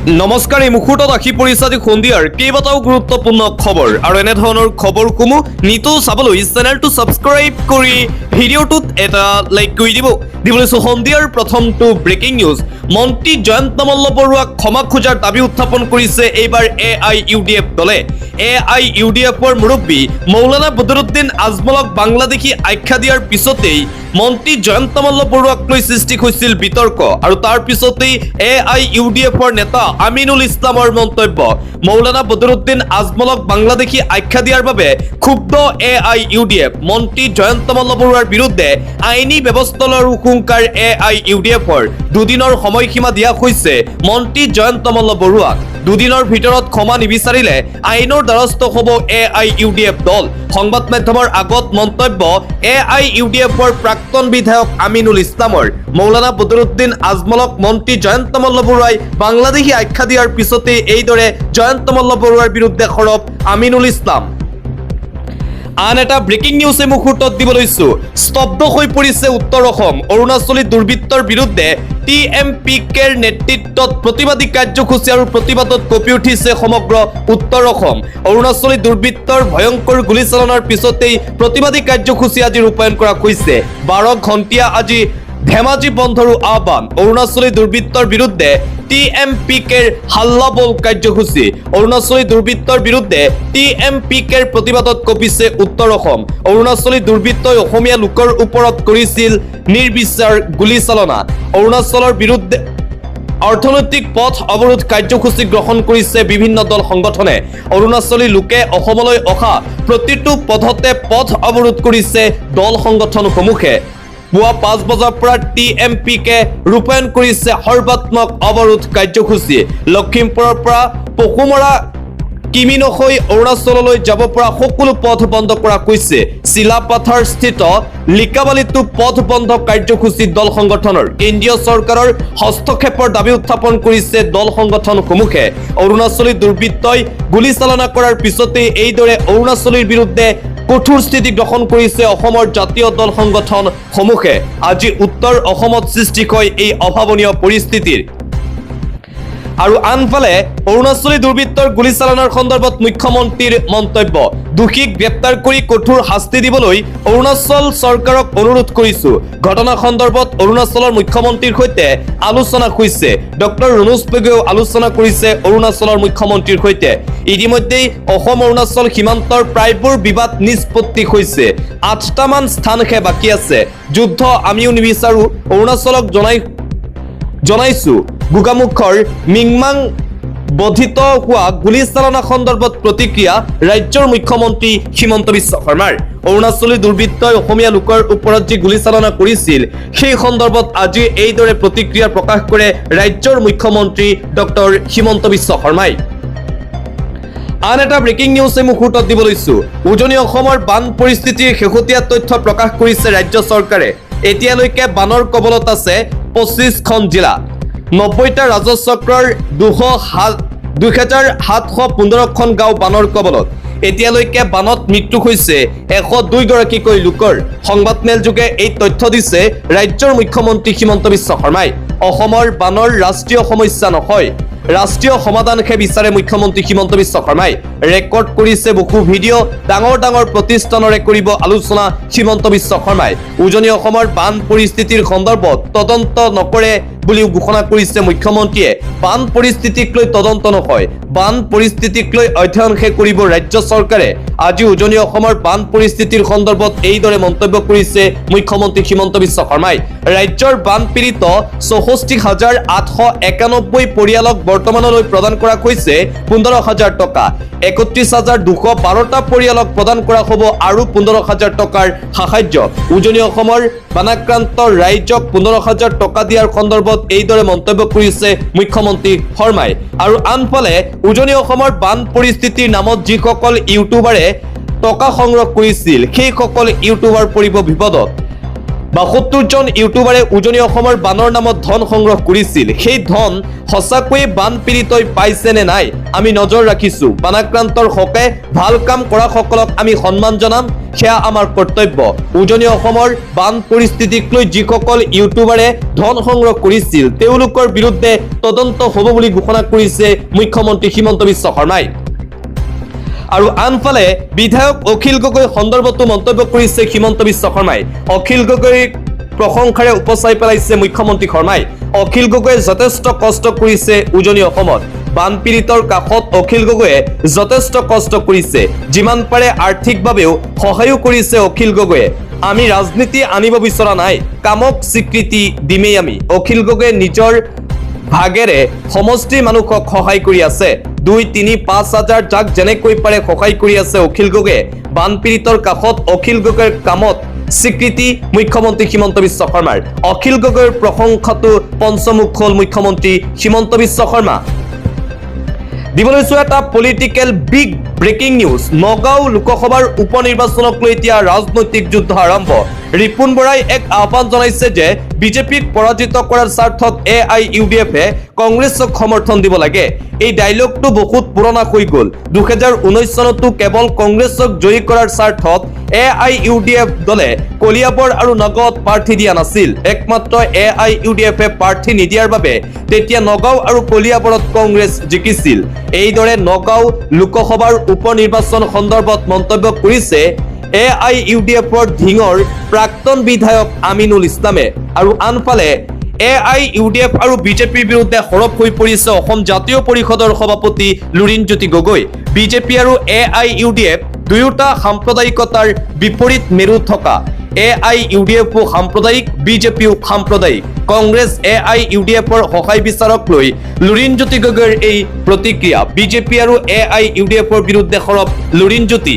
নমস্কাৰ এই মুহূৰ্তত আহি পৰিছে আজি সন্ধিয়াৰ কেইবাটাও গুৰুত্বপূৰ্ণ খবৰ আৰু এনে ধৰণৰ খবৰসমূহ নিতৌ চাবলৈ চেনেলটো ছাবস্ক্ৰাইব কৰি ভিডিঅ'টোত এটা লাইক কৰি দিবলৈ সন্ধিয়াৰ প্ৰথমটো ব্ৰেকিং নিউজ মন্ত্ৰী জয়ন্ত মল্ল বৰুৱাক ক্ষমা খোজাৰ দাবী উত্থাপন কৰিছে এইবাৰ AIUDF দলে AIUDFৰ মুৰব্বী মৌলানা বদৰুদ্দিন আজমলক বাংলাদেশী আখ্যা দিয়াৰ পিছতেই মন্ত্ৰী জয়ন্ত মল্ল বৰুৱাক লৈ সৃষ্টি হৈছিল বিতৰ্ক আৰু তাৰ পিছতেই AIUDFৰ নেতা আমিনুল ইছলামৰ মন্তব্য মৌলানা বদৰুদ্দিন আজমলক বাংলাদেশী আখ্যা দিয়াৰ বাবে ক্ষুব্ধ AIUDF মন্ত্ৰী জয়ন্ত মল্ল বৰুৱাৰ বিৰুদ্ধে আইনী ব্যৱস্থা লোৱাৰ হুংকাৰ AIUDFৰ দুদিনৰ সময়সীমা দিয়া হৈছে মন্ত্ৰী জয়ন্ত মল্ল বৰুৱাক দুদিনৰ ভিতৰত ক্ষমা নিবিচাৰিলে আইনৰ দ্বাৰস্থ হ'ব AIUDF দল সংবাদ মাধ্যমৰ আগত মন্তব্য AIUDFৰ প্ৰাক্তন বিধায়ক আমিনুল ইছলামৰ মৌলানা বদৰুদ্দিন আজমলক মন্ত্ৰী জয়ন্ত মল্ল বৰুৱাই বাংলাদেশী আখ্যা দিয়াৰ পিছতে এইদৰে জয়ন্ত মল্ল বৰুৱাৰ বিৰুদ্ধে সৰব আমিনুল ইছলাম আন এটা ব্ৰেকিং নিউজ এই মুহূৰ্তত দিব লৈছো স্তব্ধ হৈ পৰিছে উত্তৰ অসম অৰুণাচলী দুৰ্বৃত্তৰ বিৰুদ্ধে TMPKৰ নেতৃত্বত প্ৰতিবাদী কাৰ্যসূচী আৰু প্ৰতিবাদত কঁপি উঠিছে সমগ্ৰ উত্তৰ অসম অৰুণাচলী দুৰ্বৃত্তৰ ভয়ংকৰ গুলীচালনাৰ পিছতেই প্ৰতিবাদী কাৰ্যসূচী আজি ৰূপায়ণ কৰা হৈছে 12 ঘণ্টীয়া আজি ধেমাজি বন্ধৰো আহ্বান অৰুণাচলী দুৰ্বৃত্তৰ বিৰুদ্ধে TMPKৰ হাল্লাবোল কাৰ্যসূচী অৰুণাচলী দুৰ্বৃত্তৰ বিৰুদ্ধে TMPKৰ প্ৰতিবাদত কঁপিছে উত্তৰ অসম অৰুণাচলী দুৰ্বৃত্তই অসমীয়া লোকৰ ওপৰত কৰিছিল নিৰ্বিচাৰ গুলীচালনা অৰুণাচলৰ বিৰুদ্ধে অৰ্থনৈতিক পথ অৱৰোধ কাৰ্যসূচী গ্ৰহণ কৰিছে বিভিন্ন দল সংগঠনে অৰুণাচলী লোকে অসমলৈ অহা প্ৰতিটো পথতে পথ অৱৰোধ কৰিছে দল সংগঠনসমূহে পুৱা 5 বজাৰ পৰা TMPK ৰূপায়ণ কৰিছে সৰ্বাত্মক অৱৰোধ কাৰ্যসূচী লখিমপুৰৰ পৰা পকুমৰা কিমিনখৈ অৰুণাচললৈ যাব পৰা সকলো পথ বন্ধ কৰা হৈছে চিলাপাথাৰ স্থিত লিকাবালিটো পথ বন্ধ কাৰ্যসূচী দল সংগঠনৰ কেন্দ্ৰীয় চৰকাৰৰ হস্তক্ষেপৰ দাবী উত্থাপন কৰিছে দল সংগঠনসমূহে অৰুণাচলী দুৰ্বৃত্তই গুলীচালনা কৰাৰ পিছতে এইদৰে অৰুণাচলীৰ বিৰুদ্ধে কঠোৰ স্থিতি গ্ৰহণ কৰিছে অসমৰ জাতীয় দল সংগঠন সমূহে আজি উত্তৰ অসমত সৃষ্টি হয় এই অভাৱনীয় পৰিস্থিতিৰ আৰু আনফালে অৰুণাচলী দুৰ্বৃত্তৰ গুলীচালনাৰ সন্দৰ্ভত মুখ্যমন্ত্ৰীৰ মন্তব্য দোষীক গ্ৰেপ্তাৰ কৰি কঠোৰ শাস্তি দিবলৈ অৰুণাচল চৰকাৰক অনুৰোধ কৰিছো ঘটনা সন্দৰ্ভত অৰুণাচলৰ মুখ্যমন্ত্ৰীৰ সৈতে আলোচনা হৈছে ডক্টৰ ৰণোজ পেগুৱেও আলোচনা কৰিছে অৰুণাচলৰ মুখ্যমন্ত্ৰীৰ সৈতে ইতিমধ্যে অসম অৰুণাচল সীমান্তৰ প্ৰায়বোৰ বিবাদ নিষ্পত্তি হৈছে 8টামান স্থানহে বাকী আছে যুদ্ধ আমিও নিবিচাৰো অৰুণাচলক জনাইছো গোগামুখৰ মিংমাং বধিত হোৱা গুলীচালনা সন্দৰ্ভত প্ৰতিক্ৰিয়া ৰাজ্যৰ মুখ্যমন্ত্ৰী হিমন্ত বিশ্ব শৰ্মাৰ অৰুণাচলী দুৰ্বৃত্তই অসমীয়া লোকৰ ওপৰত যি গুলীচালনা কৰিছিল সেই সন্দৰ্ভত আজি এইদৰে প্ৰতিক্ৰিয়া প্ৰকাশ কৰে ৰাজ্যৰ মুখ্যমন্ত্ৰী ডক্টৰ হিমন্ত বিশ্ব শৰ্মাই আন এটা ব্ৰেকিং নিউজ এই মুহূৰ্তত দিব লৈছো উজনি অসমৰ বান পৰিস্থিতিৰ শেহতীয়া তথ্য প্ৰকাশ কৰিছে ৰাজ্য চৰকাৰে এতিয়ালৈকে বানৰ কবলত আছে 25খন জিলা 90টা ৰাজচক্ৰৰ 2715খন গাঁও বানৰ কবলত এতিয়ালৈকে বানত মৃত্যু হৈছে 102 গৰাকীকৈ লোকৰ সংবাদমেল যোগে এই তথ্য দিছে ৰাজ্যৰ মুখ্যমন্ত্ৰী হিমন্ত বিশ্ব শৰ্মাই অসমৰ বানৰ ৰাষ্ট্ৰীয় সমস্যা নহয় ৰাষ্ট্ৰীয় সমাধানহে বিচাৰে মুখ্যমন্ত্ৰী হিমন্ত বিশ্ব শৰ্মাই ৰেকৰ্ড কৰিছে বহু ভিডিঅ' ডাঙৰ প্ৰতিষ্ঠানৰে কৰিব আলোচনা হিমন্ত বিশ্ব শৰ্মাই উজনি অসমৰ বান পৰিস্থিতিৰ সন্দৰ্ভত তদন্ত নকৰে বুলি ঘোষণা কৰিছে মুখ্যমন্ত্ৰীয়ে বান পৰিস্থিতিক লৈ তদন্ত নহয় বান পৰিস্থিতিক লৈ অধ্যয়নহে কৰিব ৰাজ্য চৰকাৰে আজি উজনি অসমৰ বান পৰিস্থিতিৰ সন্দৰ্ভত এইদৰে মন্তব্য কৰিছে মুখ্যমন্ত্ৰী হিমন্ত বিশ্ব শৰ্মাই ৰাজ্যৰ বান পীড়িত 64891 পৰিয়ালক বৰ্তমানলৈ প্ৰদান কৰা হৈছে 15000 টকা 31212টা পৰিয়ালক প্ৰদান কৰা হ'ব আৰু 15000 টকাৰ সাহায্য উজনি অসমৰ বানাক্ৰান্ত ৰাজ্যক 15000 টকা দিয়াৰ সন্দৰ্ভত এইদৰে মন্তব্য কৰিছে মুখ্যমন্ত্ৰী শৰ্মাই আৰু আনফালে উজনি অসমৰ বান পৰিস্থিতিৰ নামত যিসকল ইউটিউবাৰে টকা সংগ্ৰহ কৰিছিল সেই সকল ইউটিউবাৰ পৰিব বিপদত 72 জন ইউটিউবাৰে উজনি অসমৰ বানৰ নামত ধন সংগ্ৰহ কৰিছিল। সেই ধন সঁচাকৈয়ে বান পীড়িতই পাইছে নে নাই আমি নজৰ ৰাখিছো। বানাক্ৰান্তৰ হকে ভাল কাম কৰা সকলক আমি সন্মান জনাম, সেয়া আমাৰ কৰ্তব্য। উজনি অসমৰ বান পৰিস্থিতিক লৈ যিসকল ইউটিউবাৰে ধন সংগ্ৰহ কৰিছিল তেওঁলোকৰ বিৰুদ্ধে তদন্ত হ'ব বুলি ঘোষণা কৰিছে মুখ্যমন্ত্ৰী হিমন্ত বিশ্ব শৰ্মাই। আৰু আনফালে বিধায়ক অখিল গগৈ সন্দৰ্ভতো মন্তব্য কৰিছে হিমন্ত বিশ্ব শৰ্মাই। অখিল গগৈক প্ৰশংসাৰে উপচাই পেলাইছে মুখ্যমন্ত্ৰী শৰ্মাই। অখিল গগৈয়ে যথেষ্ট কষ্ট কৰিছে উজনি অসমত। বানপীড়িতৰ কাষত অখিল গগৈয়ে যথেষ্ট কষ্ট কৰিছে, যিমান পাৰে আৰ্থিকভাৱেও সহায়ো কৰিছে অখিল গগৈয়ে। আমি ৰাজনীতি আনিব বিচৰা নাই, কামক স্বীকৃতি দিমেই আমি। অখিল গগৈয়ে নিজৰ ভাগেৰে সমষ্টিৰ মানুহক সহায় কৰি আছে। 2, 3, 5 হাজাৰ যাক যেনেকৈ পাৰে সহায় কৰি আছে অখিল গগৈয়ে। বানপীড়িতৰ কাষত অখিল গগৈৰ কামত স্বীকৃতি মুখ্যমন্ত্ৰী হিমন্ত বিশ্ব শৰ্মাৰ। অখিল গগৈৰ প্ৰশংসাটো পঞ্চমুখ হ'ল মুখ্যমন্ত্ৰী হিমন্ত বিশ্ব শৰ্মা। দিবলৈছো এটা political big breaking news. Nagaon লোকসভাৰ উপ নিৰ্বাচনক লৈ এতিয়া ৰাজনৈতিক যুদ্ধ আৰম্ভ। ৰিপুণ বৰাই এক আহ্বান জনাইছে যে বিজেপিক পৰাজিত কৰাৰ স্বাৰ্থত AIUDFে কংগ্ৰেছক সমৰ্থন দিব লাগে। এই ডাইলগটো বহুত পুৰণা হৈ গ'ল। 2019 চনতো কেৱল কংগ্ৰেছক জয়ী কৰাৰ স্বাৰ্থত AIUDF দলে কলিয়াবৰ আৰু নগাঁৱত প্ৰাৰ্থী দিয়া নাছিল। একমাত্ৰ AIUDFে প্ৰাৰ্থী নিদিয়াৰ বাবে তেতিয়া নগাঁও আৰু কলিয়াবৰত কংগ্ৰেছ জিকিছিল। এইদৰে নগাঁও লোকসভাৰ উপ নিৰ্বাচন সন্দৰ্ভত মন্তব্য কৰিছে AIUDFৰ ধিঙৰ প্ৰাক্তন বিধায়ক আমিনুল ইছলামে। আৰু আনফালে AIUDF আৰু বিজেপিৰ বিৰুদ্ধে সৰব হৈ পৰিছে অসম জাতীয় পৰিষদৰ সভাপতি লুৰিণজ্যোতি গগৈ। বিজেপি আৰু AIUDF দুয়োটা সাম্প্ৰদায়িকতাৰ বিপৰীত মেৰু থকা। AIUDFও সাম্প্ৰদায়িক, বিজেপিও সাম্প্ৰদায়িক। কংগ্ৰেছ AIUDFৰ সহায় বিচাৰক লৈ লুৰিণজ্যোতি গগৈৰ এই প্ৰতিক্ৰিয়া। বিজেপি আৰু AIUDFৰ বিৰুদ্ধে সৰব লুৰিণজ্যোতি।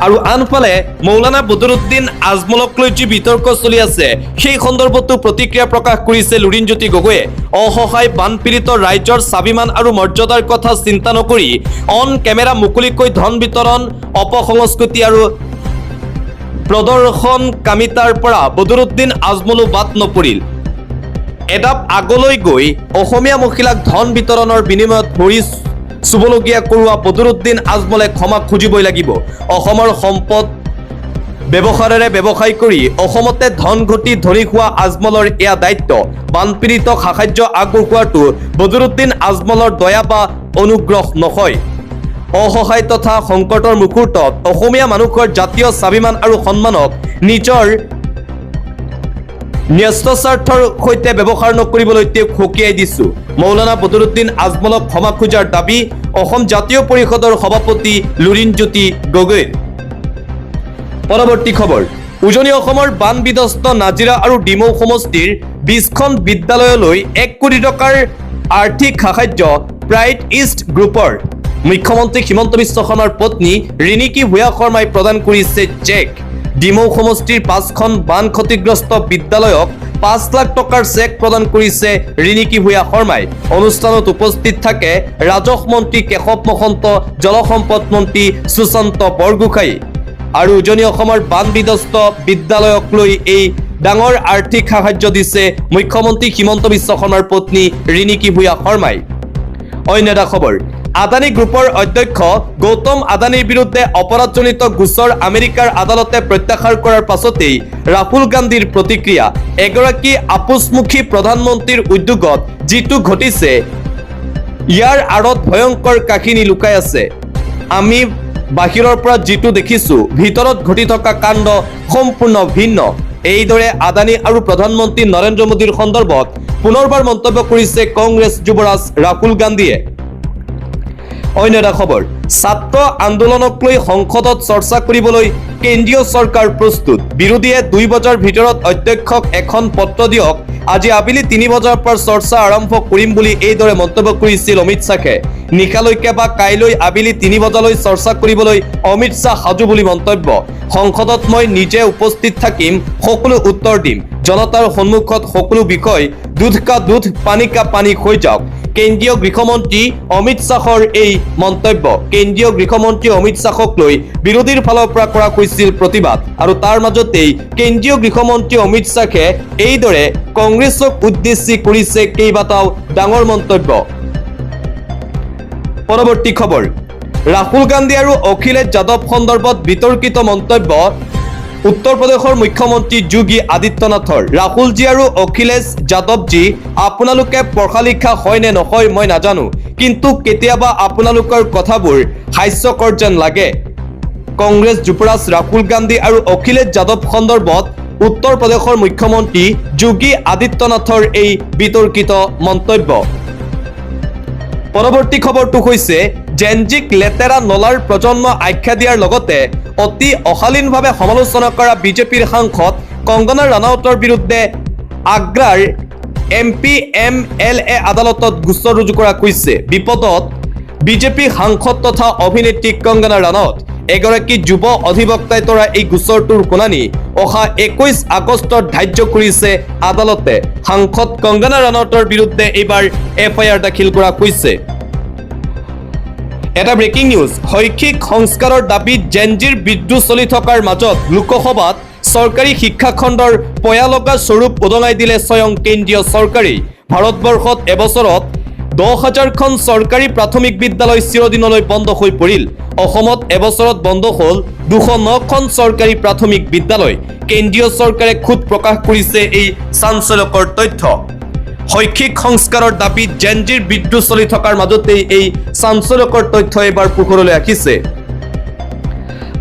আৰু আনফালে মৌলানা বদৰুদ্দিন আজমলক লৈ যি বিতৰ্ক চলি আছে সেই সন্দৰ্ভতো প্ৰতিক্ৰিয়া প্ৰকাশ কৰিছে লুৰিণজ্যোতি গগৈয়ে। অসহায় বানপীড়িত ৰাইজৰ স্বাভিমান আৰু মৰ্যাদাৰ কথা চিন্তা নকৰি অন কেমেৰা মুকলিকৈ ধন বিতৰণ, অপসংস্কৃতি আৰু প্ৰদৰ্শনকামিতাৰ পৰা বদৰুদ্দিন আজমলো বাদ নপৰিল। এডাপ আগলৈ গৈ অসমীয়া মহিলাক ধন বিতৰণৰ বিনিময়ত ভৰি চুবলগীয়া কৰোৱা বদৰুদ্দিন আজমলে ক্ষমা খুজিবই লাগিব। অসমৰ সম্পদ ব্যৱহাৰেৰে ব্যৱসায় কৰি অসমতে ধন ঘটি ধনী হোৱা আজমলৰ এয়া দায়িত্ব। বানপীড়িতক সাহায্য আগবঢ়োৱাটো বদৰুদ্দিন আজমলৰ দয়া বা অনুগ্ৰহ নহয়। অসহায় তথা সংকটৰ মুহূৰ্তত অসমীয়া মানুহৰ জাতীয় স্বাভিমান আৰু সন্মানক নিজৰ ন্যস্তস্বাৰ্থৰ সৈতে ব্যৱহাৰ নকৰিবলৈ তেওঁক সকীয়াই দিছো। মৌলানা বদৰুদ্দিন আজমলক ক্ষমা খোজাৰ দাবী অসম জাতীয় পৰিষদৰ সভাপতি লুৰিণজ্যোতি গগৈৰ। পৰৱৰ্তী খবৰ। উজনি অসমৰ বান বিধ্বস্ত নাজিৰা আৰু ডিমৌ সমষ্টিৰ 20খন বিদ্যালয়লৈ 1 কোটি টকাৰ আৰ্থিক সাহায্য প্ৰাইড ইষ্ট গ্ৰুপৰ। মুখ্যমন্ত্ৰী হিমন্ত বিশ্ব শৰ্মাৰ পত্নী ৰিণিকী ভূঞা শৰ্মাই প্ৰদান কৰিছে চেক। ডিমৌ সমষ্টিৰ 5খন বান ক্ষতিগ্ৰস্ত বিদ্যালয়ক 5 লাখ টকাৰ চেক প্ৰদান কৰিছে ৰিণিকী ভূঞা শৰ্মাই। অনুষ্ঠানত উপস্থিত থাকে ৰাজহ মন্ত্ৰী কেশৱ মহন্ত, জলসম্পদ মন্ত্ৰী সুশান্ত বৰগোহাঁই। আৰু উজনি অসমৰ বান বিধ্বস্ত বিদ্যালয়ক লৈ এই ডাঙৰ আৰ্থিক সাহায্য দিছে মুখ্যমন্ত্ৰী হিমন্ত বিশ্ব শৰ্মাৰ পত্নী ৰিণিকী ভূঞা শৰ্মাই। অন্য এটা খবৰ। আদানী গ্ৰুপৰ অধ্যক্ষ গৌতম আদানীৰ বিৰুদ্ধে অপৰাধজনিত গোচৰ আমেৰিকাৰ আদালতে প্ৰত্যাহাৰ কৰাৰ পাছতেই ৰাহুল গান্ধীৰ প্ৰতিক্ৰিয়া। এগৰাকী আপোচমুখী প্ৰধানমন্ত্ৰীৰ উদ্যোগত যিটো ঘটিছে ইয়াৰ আঁৰত ভয়ংকৰ কাহিনী লুকাই আছে। আমি বাহিৰৰ পৰা যিটো দেখিছো ভিতৰত ঘটি থকা কাণ্ড সম্পূৰ্ণ ভিন্ন। এইদৰে আদানী আৰু প্ৰধানমন্ত্ৰী নৰেন্দ্ৰ মোদীৰ সন্দৰ্ভত পুনৰবাৰ মন্তব্য কৰিছে কংগ্ৰেছ যুৱৰাজ ৰাহুল গান্ধীয়ে। অন্য এটা খবৰ। ছাত্ৰ আন্দোলনক লৈ সংসদত চৰ্চা কৰিবলৈ কেন্দ্ৰীয় চৰকাৰ প্ৰস্তুত। বিৰোধীয়ে 2 বজাৰ ভিতৰত অধ্যক্ষক এখন পত্ৰ দিয়ক। আজি আবেলি 3 বজাৰ পৰা চৰ্চা আৰম্ভ কৰিম বুলি এইদৰে মন্তব্য কৰিছিল অমিত শ্বাহে। নিশালৈকে বা কাইলৈ আবেলি 3 বজালৈ চৰ্চা কৰিবলৈ অমিত শ্বাহ সাজু বুলি মন্তব্য। সংসদত মই নিজে উপস্থিত থাকিম, সকলো উত্তৰ দিম। জনতাৰ সন্মুখত সকলো বিষয় দুধ কা দুধ, পানী কা পানী হৈ যাওক। কেন্দ্ৰীয় গৃহমন্ত্ৰী অমিত শ্বাহৰ এই মন্তব্য। কেন্দ্ৰীয় গৃহমন্ত্ৰী অমিত শ্বাহক লৈ বিৰোধীৰ ফালৰ পৰা কৰা হৈছিল প্ৰতিবাদ, আৰু তাৰ মাজতেই কেন্দ্ৰীয় গৃহমন্ত্ৰী অমিত শ্বাহে এইদৰে কংগ্ৰেছক উদ্দেশ্যি কৰিছে কেইবাটাও ডাঙৰ মন্তব্য। পৰৱৰ্তী খবৰ, ৰাহুল গান্ধী আৰু অখিলেশ যাদৱ সন্দৰ্ভত বিতৰ্কিত মন্তব্য উত্তৰ প্ৰদেশৰ মুখ্যমন্ত্ৰী যোগী আদিত্যনাথৰ। ৰাহুলজী আৰু অখিলেশ যাদৱজী, আপোনালোকে পঢ়া লিখা হয় নে নহয় মই নাজানো, কিন্তু কেতিয়াবা আপোনালোকৰ কথাবোৰ হাস্যকৰ যেন লাগে। কংগ্ৰেছ যুৱৰাজ ৰাহুল গান্ধী আৰু অখিলেশ যাদৱ সন্দৰ্ভত উত্তৰ প্ৰদেশৰ মুখ্যমন্ত্ৰী যোগী আদিত্যনাথৰ এই বিতৰ্কিত মন্তব্য। পৰৱৰ্তী খবৰটো হৈছে, জেনজিক লেতেৰা নলাৰ প্ৰজন্ম আখ্যা দিয়াৰ লগতে অতি অশালীনভাৱে সমালোচনা কৰা বিজেপিৰ সাংসদ কংগনা ৰানাউতৰ বিৰুদ্ধে আগ্ৰাৰ MPMLA আদালতত গোচৰ ৰুজু কৰা হৈছে। বিপদত বিজেপি সাংসদ তথা অভিনেত্ৰী কংগনা ৰানাউত। এগৰাকী যুৱ অধিবক্তাই তৰা এই গোচৰটোৰ শুনানি অহা 21 আগষ্টত ধাৰ্য কৰিছে আদালতে। সাংসদ কংগনা ৰানাউতৰ বিৰুদ্ধে এইবাৰ FIR দাখিল কৰা হৈছে। এটা ব্ৰেকিং নিউজ, শৈক্ষিক সংস্কাৰৰ দাবীত জেনজিৰ বিদ্ৰোহ চলি থকাৰ মাজত লোকসভাত চৰকাৰী শিক্ষা খণ্ডৰ পয়ালগা স্বৰূপ উদঙাই দিলে স্বয়ং কেন্দ্ৰীয় চৰকাৰে। ভাৰতবৰ্ষত এবছৰত 10,000খন চৰকাৰী প্ৰাথমিক বিদ্যালয় চিৰদিনলৈ বন্ধ হৈ পৰিল। অসমত এবছৰত বন্ধ হ'ল 209খন চৰকাৰী প্ৰাথমিক বিদ্যালয়। কেন্দ্ৰীয় চৰকাৰে খুদ প্ৰকাশ কৰিছে এই চাঞ্চল্যকৰ তথ্য। শৈক্ষিক সংস্কাৰৰ দাবীত জেনজিৰ বিদ্ৰোহ চলি থকাৰ মাজতেই এই চাঞ্চল্যকৰ তথ্য এবাৰ পোহৰলৈ আহিছে।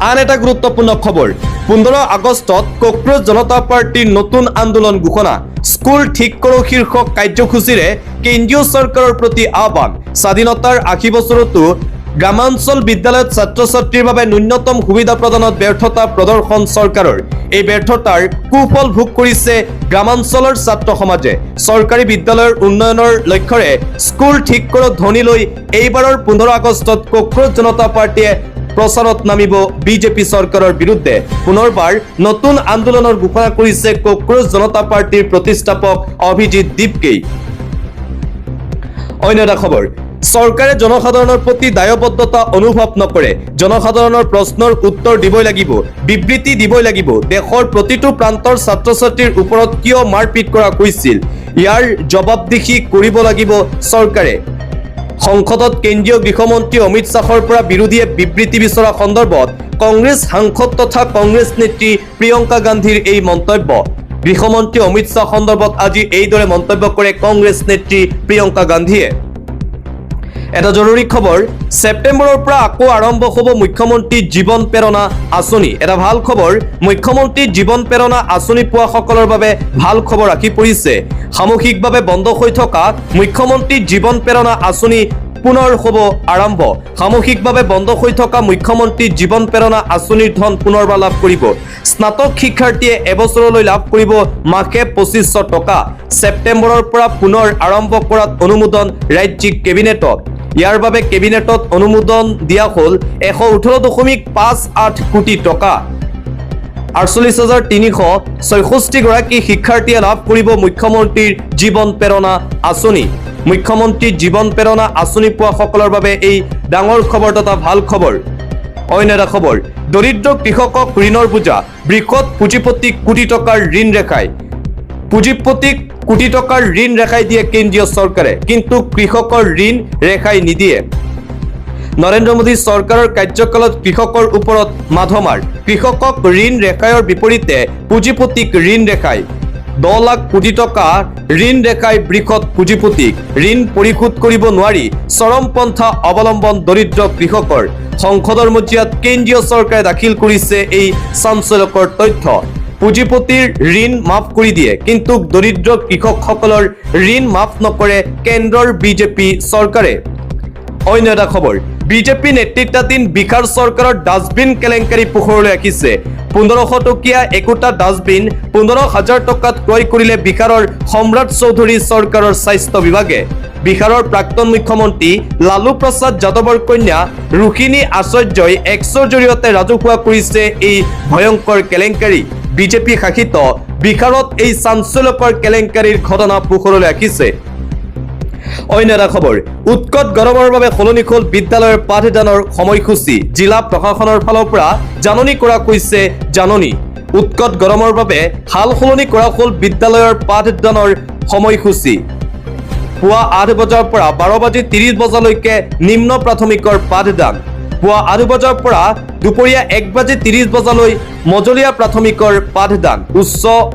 আন এটা গুৰুত্বপূৰ্ণ খবৰ, 15 আগষ্টত কক্ৰোচ জনতা পাৰ্টিৰ নতুন আন্দোলন ঘোষণা। স্কুল ঠিক কৰোঁ শীৰ্ষক কাৰ্যসূচীৰে কেন্দ্ৰীয় চৰকাৰৰ প্ৰতি আহ্বান। স্বাধীনতাৰ 80 বছৰতো গ্ৰামাঞ্চল বিদ্যালয়ত ছাত্ৰ ছাত্ৰীৰ বাবে ন্যূনতম সুবিধা প্ৰদানত ব্যৰ্থতা প্ৰদৰ্শন চৰকাৰৰ। এই ব্যৰ্থতাৰ কুফল ভোগ কৰিছে গ্ৰামাঞ্চলৰ ছাত্ৰ সমাজে। চৰকাৰী বিদ্যালয়ৰ উন্নয়নৰ লক্ষ্যৰে স্কুল ঠিক কৰক ধ্বনি লৈ এইবাৰৰ 15 আগষ্টত কক্ৰোচ জনতা পাৰ্টিয়ে প্ৰচাৰত নামিব বিজেপি চৰকাৰৰ বিৰুদ্ধে। পুনৰবাৰ নতুন আন্দোলনৰ ঘোষণা কৰিছে কক্ৰোচ জনতা পাৰ্টিৰ প্ৰতিষ্ঠাপক অভিজিৎ দীপকেই। অন্য এটা খবৰ, চৰকাৰে জনসাধাৰণৰ প্ৰতি দায়বদ্ধতা অনুভৱ নকৰে। জনসাধাৰণৰ প্ৰশ্নৰ উত্তৰ দিবই লাগিব, বিবৃতি দিবই লাগিব। দেশৰ প্ৰতিটো প্ৰান্তৰ ছাত্ৰ ছাত্ৰীৰ ওপৰত কিয় মাৰপিট কৰা হৈছিল, ইয়াৰ জবাবদিহি কৰিব লাগিব চৰকাৰে। সংসদত কেন্দ্ৰীয় গৃহমন্ত্ৰী অমিত শ্বাহৰ পৰা বিৰোধীয়ে বিবৃতি বিচৰা সন্দৰ্ভত কংগ্ৰেছ সাংসদ তথা কংগ্ৰেছ নেত্ৰী প্ৰিয়ংকা গান্ধীৰ এই মন্তব্য। গৃহমন্ত্ৰী অমিত শ্বাহ সন্দৰ্ভত আজি এইদৰে মন্তব্য কৰে কংগ্ৰেছ নেত্ৰী প্ৰিয়ংকা গান্ধীয়ে। এটা জৰুৰী খবৰ, ছেপ্টেম্বৰৰ পৰা আকৌ আৰম্ভ হ'ব মুখ্যমন্ত্ৰী জীৱন প্ৰেৰণা আঁচনি। এটা ভাল খবৰ, মুখ্যমন্ত্ৰী জীৱন প্ৰেৰণা আঁচনি পোৱাসকলৰ বাবে ভাল খবৰ আহি পৰিছে। সামূহিকভাৱে বন্ধ হৈ থকা মুখ্যমন্ত্ৰী জীৱন প্ৰেৰণা আঁচনি পুনৰ হ'ব আৰম্ভ। সামূহিকভাৱে বন্ধ হৈ থকা মুখ্যমন্ত্ৰী জীৱন প্ৰেৰণা আঁচনিৰ ধন পুনৰবাৰ লাভ কৰিব। স্নাতক শিক্ষাৰ্থীয়ে এবছৰলৈ লাভ কৰিব মাহে 2500 টকা। ছেপ্টেম্বৰৰ পৰা পুনৰ আৰম্ভ কৰাত অনুমোদন ৰাজ্যিক কেবিনেটত। ইয়াৰ বাবে কেবিনেটত অনুমোদন দিয়া হ'ল 118.58 কোটি টকা। 48,366 গৰাকী শিক্ষাৰ্থীয়ে লাভ কৰিব মুখ্যমন্ত্ৰীৰ জীৱন প্ৰেৰণা আঁচনি। মুখ্যমন্ত্ৰী জীৱন প্ৰেৰণা আঁচনি পোৱাসকলৰ বাবে এই ডাঙৰ খবৰ তথা ভাল খবৰ। অন্য এটা খবৰ, দৰিদ্ৰ কৃষকক ঋণৰ বোজা, বৃহৎ পুঁজিপতিক কোটি টকাৰ ঋণ ৰেহাই। পুঁজিপতিক কোটি টকাৰ ঋণ ৰেহাই দিয়ে কেন্দ্ৰীয় চৰকাৰে, কিন্তু কৃষকৰ ঋণ ৰেহাই নিদিয়ে। নৰেন্দ্ৰ মোদী চৰকাৰৰ কাৰ্যকালত কৃষকৰ ওপৰত মাধমাৰ। কৃষকক ঋণ ৰেহাইৰ বিপৰীতে পুঁজিপতিক ঋণ ৰেহাই। 10 লাখ কোটি টকা ঋণ ৰেহাই বৃহৎ পুঁজিপতিক। ঋণ পৰিশোধ কৰিব নোৱাৰি চৰমপন্থা অৱলম্বন দৰিদ্ৰ কৃষকৰ। সংসদৰ মজিয়াত কেন্দ্ৰীয় চৰকাৰে দাখিল কৰিছে এই চাঞ্চল্যকৰ তথ্য। পুঁজিপতিৰ ঋণ মাফ কৰি দিয়ে, কিন্তু দৰিদ্ৰ কৃষকসকলৰ ঋণ মাফ নকৰে কেন্দ্ৰৰ বিজেপি চৰকাৰে। অন্য এটা খবৰ, বিজেপি নেতৃত্বাধীন বিহাৰ চৰকাৰৰ ডাষ্টবিন কেলেংকাৰী পোহৰলৈ আহিছে। 1500 টকীয়া একোটা ডাষ্টবিন 15,000 টকাত ক্ৰয় কৰিলে বিহাৰৰ সম্ৰাট চৌধুৰী চৰকাৰৰ স্বাস্থ্য বিভাগে। বিহাৰৰ প্ৰাক্তন মুখ্যমন্ত্ৰী লালু প্ৰসাদ যাদৱৰ কন্যা ৰোহিণী আচাৰ্যই এক্সৰ জৰিয়তে ৰাজহুৱা কৰিছে এই ভয়ংকৰ কেলেংকাৰী। বিজেপি শাসিত বিহাৰত এই চাঞ্চল্যকৰ কেলেংকাৰীৰ ঘটনা পোহৰলৈ আহিছে। অন্য এটা খবৰ উৎকট গৰমৰ বাবে সলনি হ'ল বিদ্যালয়ৰ পাঠদানৰ সময়সূচী জিলা প্ৰশাসনৰ ফালৰ পৰা জাননী কৰা কৈছে জাননী উৎকট গৰমৰ বাবে হাল সলনি কৰা হ'ল বিদ্যালয়ৰ পাঠদানৰ সময়সূচী পুৱা 8 বজাৰ পৰা 12:30 বজালৈকে নিম্ন প্ৰাথমিকৰ পাঠদান পুৱা 8 বজাৰ পৰা দুপৰীয়া 1:30 বজালৈ মজলীয়া প্ৰাথমিকৰ পাঠদান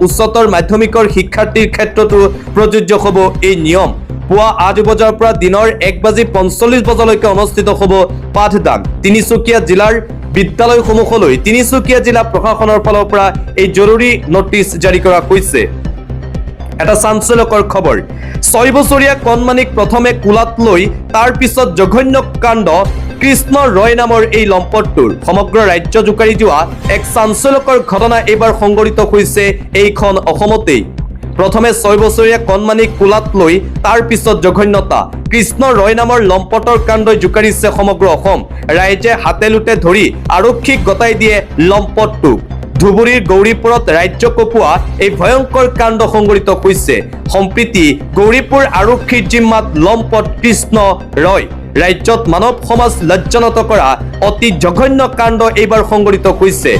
উচ্চতৰ মাধ্যমিকৰ শিক্ষাৰ্থীৰ ক্ষেত্ৰতো প্ৰযোজ্য হ'ব এই নিয়ম পুৱা 8 বজাৰ পৰা দিনৰ 1:45 বজালৈকে অনুষ্ঠিত হ'ব পাঠদান তিনিচুকীয়া জিলাৰ বিদ্যালয়সমূহলৈ তিনিচুকীয়া জিলা প্ৰশাসনৰ ফালৰ পৰা এই জৰুৰী নোটিছ জাৰি কৰা হৈছে এটা চাঞ্চল্যকৰ খবৰ 6 বছৰীয়া কণমানিক প্ৰথমে কোলাত লৈ তাৰ পিছত জঘন্য কাণ্ড কৃষ্ণ ৰয় নামৰ এই লম্পটটোৰ সমগ্ৰ ৰাজ্য জোকাৰি যোৱা এক চাঞ্চল্যকৰ ঘটনা এইবাৰ সংঘটিত হৈছে এইখন অসমতেই প্ৰথমে 6 বছৰীয়া কণমানিক কোলাত লৈ তাৰ পিছত জঘন্যতা কৃষ্ণ ৰয় নামৰ লম্পটৰ কাণ্ডই জোকাৰিছে সমগ্ৰ অসম ৰাইজে হাতে লুটে ধৰি আৰক্ষীক গতাই দিয়ে লম্পটটোক ধুবুৰীৰ গৌৰীপুৰত ৰাজ্য কঁপোৱা এই ভয়ংকৰ কাণ্ড সংঘটিত হৈছে সম্প্ৰীতি গৌৰীপুৰ আৰক্ষীৰ জিম্মাত লম্পট কৃষ্ণ ৰয় ৰাজ্যত মানৱ সমাজ লজ্জানত কৰা অতি জঘন্য কাণ্ড এইবাৰ সংঘটিত হৈছে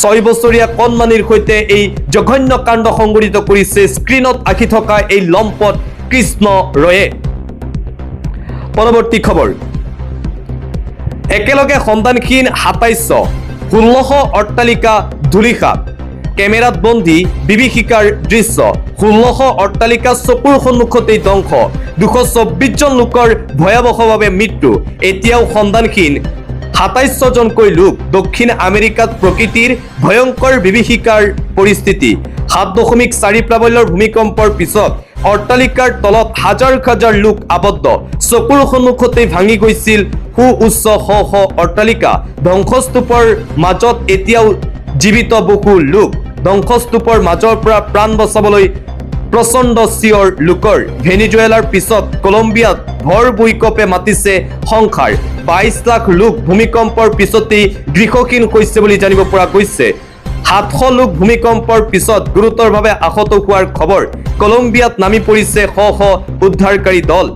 6 বছৰীয়া কণমানিৰ সৈতে এই জঘন্য কাণ্ড সংঘটিত কৰিছে স্ক্ৰীনত আঁকি থকা এই লম্পট কৃষ্ণ ৰয়ে পৰৱৰ্তী খবৰ একেলগে সন্ধানহীন 2716 অট্টালিকা ধূলিসাৎ কেমেৰাত বন্দী বিভীষিকাৰ দৃশ্য 16 অট্টালিকা চকুৰ সন্মুখতেই ধ্বংস 224 জন লোকৰ ভয়াৱহভাৱে মৃত্যু এতিয়াও সন্ধানহীন 27 জনকৈ লোক দক্ষিণ আমেৰিকাত প্ৰকৃতিৰ ভয়ংকৰ বিভীষিকাৰ পৰিস্থিতি 7.4 প্ৰাবল্যৰ ভূমিকম্পৰ পিছত অট্টালিকাৰ তলত হাজাৰ হাজাৰ লোক আবদ্ধ চকুৰ সন্মুখতেই ভাঙি গৈছিল সুউচ্চ শ অট্টালিকা ধ্বংসস্তূপৰ মাজত এতিয়াও জীৱিত বহু লোক ধ্বংসস্তূপৰ মাজৰ পৰা প্ৰাণ বচাবলৈ প্ৰচণ্ড চিঞৰ লোকৰ ভেনিজুৱেলাৰ পিছত কলম্বিয়াত ভৰ ভূমিকম্পে মাতিছে সংসাৰ 22 লাখ লোক ভূমিকম্পৰ পিছতেই গৃহহীন হৈছে বুলি জানিব পৰা গৈছে 700 লোক ভূমিকম্পৰ পিছত গুৰুতৰভাৱে আহত হোৱাৰ খবৰ কলম্বিয়াত নামি পৰিছে শ উদ্ধাৰকাৰী দল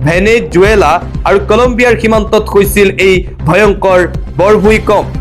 ভেনেজুৱেলা আৰু কলম্বিয়াৰ সীমান্তত হৈছিল এই ভয়ংকৰ বৰ ভূমিকম্প